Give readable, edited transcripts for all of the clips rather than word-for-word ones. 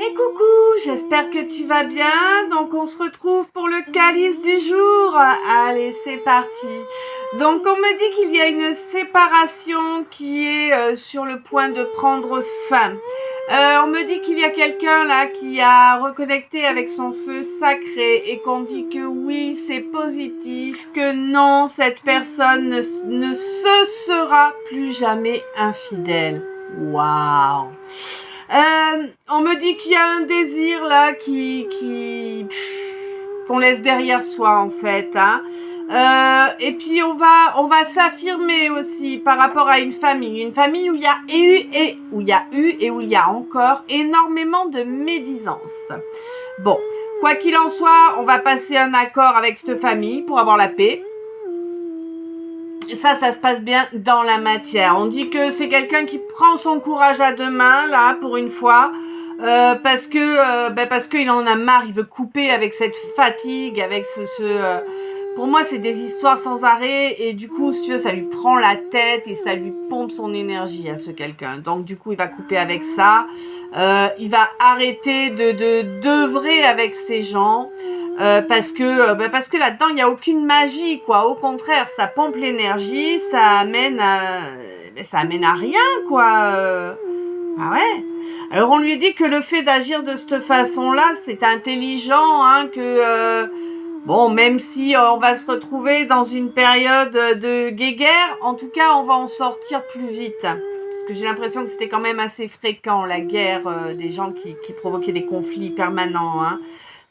Et coucou, j'espère que tu vas bien. Donc on se retrouve pour le calice du jour. Allez, c'est parti. Donc on me dit qu'il y a une séparation qui est sur le point de prendre fin. On me dit qu'il y a quelqu'un là qui a reconnecté avec son feu sacré et qu'on dit que oui, c'est positif, que non, cette personne ne se sera plus jamais infidèle. Waouh! On me dit qu'il y a un désir là qu'on laisse derrière soi en fait. Hein. Et puis on va s'affirmer aussi par rapport à une famille où il y a eu et où il y a encore énormément de médisance. Bon, quoi qu'il en soit, on va passer un accord avec cette famille pour avoir la paix. Ça se passe bien dans la matière. On dit que c'est quelqu'un qui prend son courage à deux mains, là, pour une fois, parce qu'il en a marre, il veut couper avec cette fatigue, avec pour moi, c'est des histoires sans arrêt, et du coup, si tu veux, ça lui prend la tête, et ça lui pompe son énergie à ce quelqu'un. Donc, du coup, il va couper avec ça, il va arrêter d'œuvrer avec ces gens, parce que là-dedans il y a aucune magie quoi. Au contraire, ça pompe l'énergie, ça amène à rien quoi. Ah ouais. Alors on lui dit que le fait d'agir de cette façon-là, c'est intelligent, hein, que bon, même si on va se retrouver dans une période de guéguerre, en tout cas on va en sortir plus vite. Parce que j'ai l'impression que c'était quand même assez fréquent la guerre, des gens qui provoquaient des conflits permanents, hein.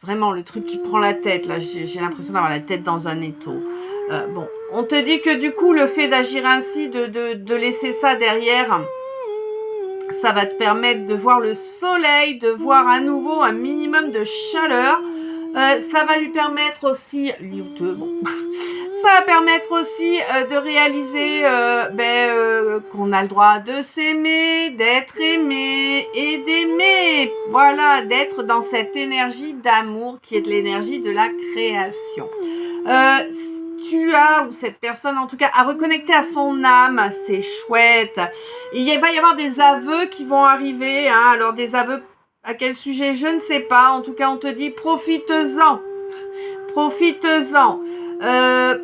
Vraiment, le truc qui prend la tête, là, j'ai l'impression d'avoir la tête dans un étau. Bon, on te dit que du coup, le fait d'agir ainsi, de laisser ça derrière, ça va te permettre de voir le soleil, de voir à nouveau un minimum de chaleur. Ça va lui permettre aussi, ça va permettre aussi de réaliser qu'on a le droit de s'aimer, d'être aimé et d'aimer. Voilà, d'être dans cette énergie d'amour qui est de l'énergie de la création. Tu as, ou cette personne en tout cas, à reconnecter à son âme, c'est chouette. Il va y avoir des aveux qui vont arriver, hein. Alors des aveux à quel sujet, je ne sais pas. En tout cas, on te dit profite-en. Profite-en.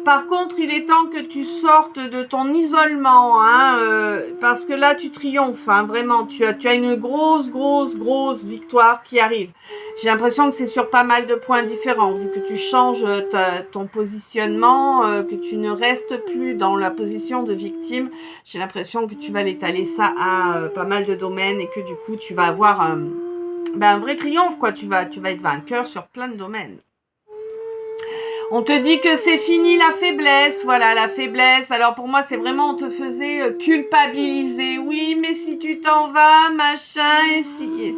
Par contre, il est temps que tu sortes de ton isolement, hein, parce que là, tu triomphes, hein, vraiment. Tu as une grosse victoire qui arrive. J'ai l'impression que c'est sur pas mal de points différents, vu que tu changes ton positionnement, que tu ne restes plus dans la position de victime. J'ai l'impression que tu vas l'étaler ça à pas mal de domaines et que du coup, tu vas avoir un vrai triomphe, quoi. Tu vas être vainqueur sur plein de domaines. On te dit que c'est fini la faiblesse, voilà la faiblesse. Alors pour moi c'est vraiment on te faisait culpabiliser. Oui mais si tu t'en vas, machin et si...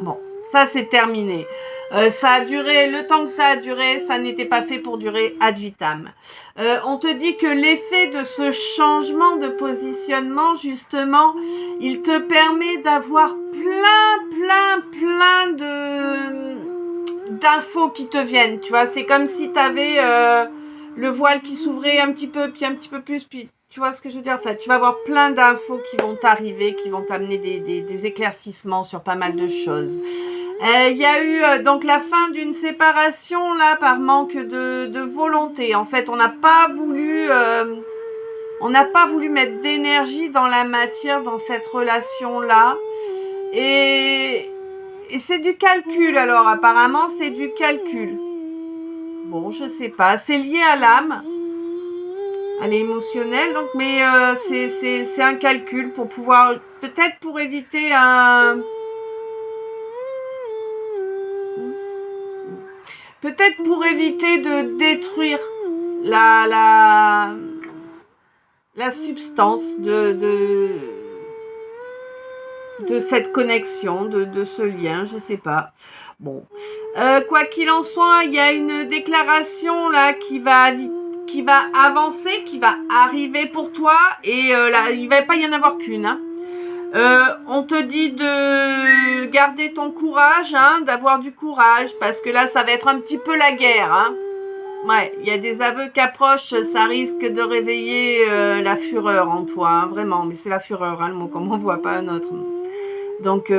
Bon, ça c'est terminé. Ça a duré, le temps que ça a duré, ça n'était pas fait pour durer ad vitam. On te dit que l'effet de ce changement de positionnement, justement, il te permet d'avoir plein d'infos qui te viennent, tu vois, c'est comme si tu avais le voile qui s'ouvrait un petit peu, puis un petit peu plus, puis tu vois ce que je veux dire, enfin, tu vas avoir plein d'infos qui vont t'arriver, qui vont t'amener des éclaircissements sur pas mal de choses. Il y a eu donc la fin d'une séparation là par manque de volonté. En fait, on n'a pas voulu mettre d'énergie dans la matière dans cette relation là. Et c'est du calcul, alors apparemment c'est du calcul. Bon, je sais pas, c'est lié à l'âme. Elle est émotionnelle, donc, mais c'est un calcul pour pouvoir, peut-être pour éviter peut-être pour éviter de détruire la substance de cette connexion, de ce lien, je sais pas. Bon, quoi qu'il en soit, il y a une déclaration là qui va avancer, qui va arriver pour toi, et là, il va pas y en avoir qu'une. Hein. On te dit de garder ton courage, hein, d'avoir du courage, parce que là, ça va être un petit peu la guerre. Hein. Ouais, il y a des aveux qui approchent, ça risque de réveiller la fureur en toi, hein, vraiment. Mais c'est la fureur, hein, le mot, comme on voit pas un autre. Donc,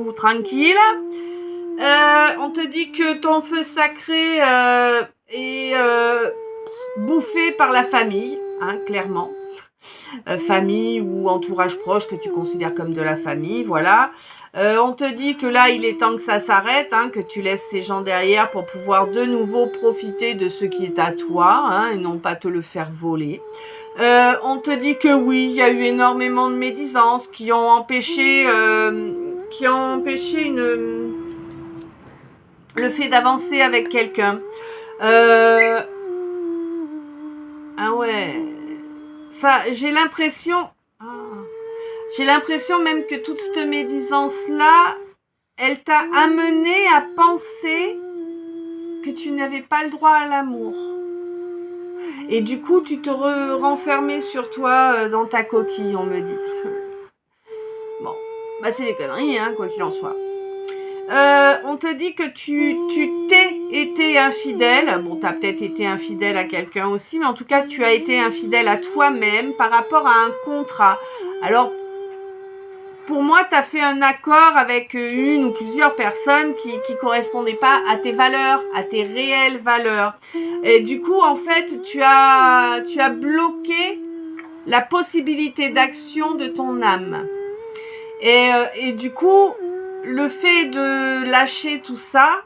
tout tranquille. On te dit que ton feu sacré est bouffé par la famille, hein, clairement. Famille ou entourage proche que tu considères comme de la famille, voilà. On te dit que là, il est temps que ça s'arrête, hein, que tu laisses ces gens derrière pour pouvoir de nouveau profiter de ce qui est à toi, hein, et non pas te le faire voler. On te dit que oui, il y a eu énormément de médisances qui ont empêché le fait d'avancer avec quelqu'un. Ah ouais, ça, j'ai l'impression même que toute cette médisance-là, elle t'a amené à penser que tu n'avais pas le droit à l'amour. Et du coup, tu te renfermais sur toi dans ta coquille, on me dit. Bon, bah c'est des conneries, hein, quoi qu'il en soit. On te dit que tu t'es été infidèle. Bon, t'as peut-être été infidèle à quelqu'un aussi, mais en tout cas, tu as été infidèle à toi-même par rapport à un contrat. Alors, pour moi, tu as fait un accord avec une ou plusieurs personnes qui correspondaient pas à tes valeurs, à tes réelles valeurs. Et du coup, en fait, tu as bloqué la possibilité d'action de ton âme. Et du coup, le fait de lâcher tout ça,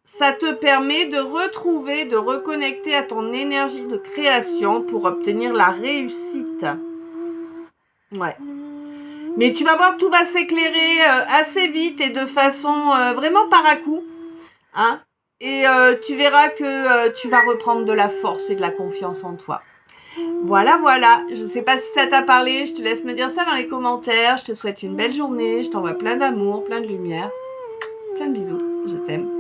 ça te permet de retrouver, de reconnecter à ton énergie de création pour obtenir la réussite. Ouais. Mais tu vas voir, tout va s'éclairer assez vite et de façon vraiment par à coup. Hein, et tu verras que tu vas reprendre de la force et de la confiance en toi. Voilà, voilà. Je ne sais pas si ça t'a parlé. Je te laisse me dire ça dans les commentaires. Je te souhaite une belle journée. Je t'envoie plein d'amour, plein de lumière. Plein de bisous. Je t'aime.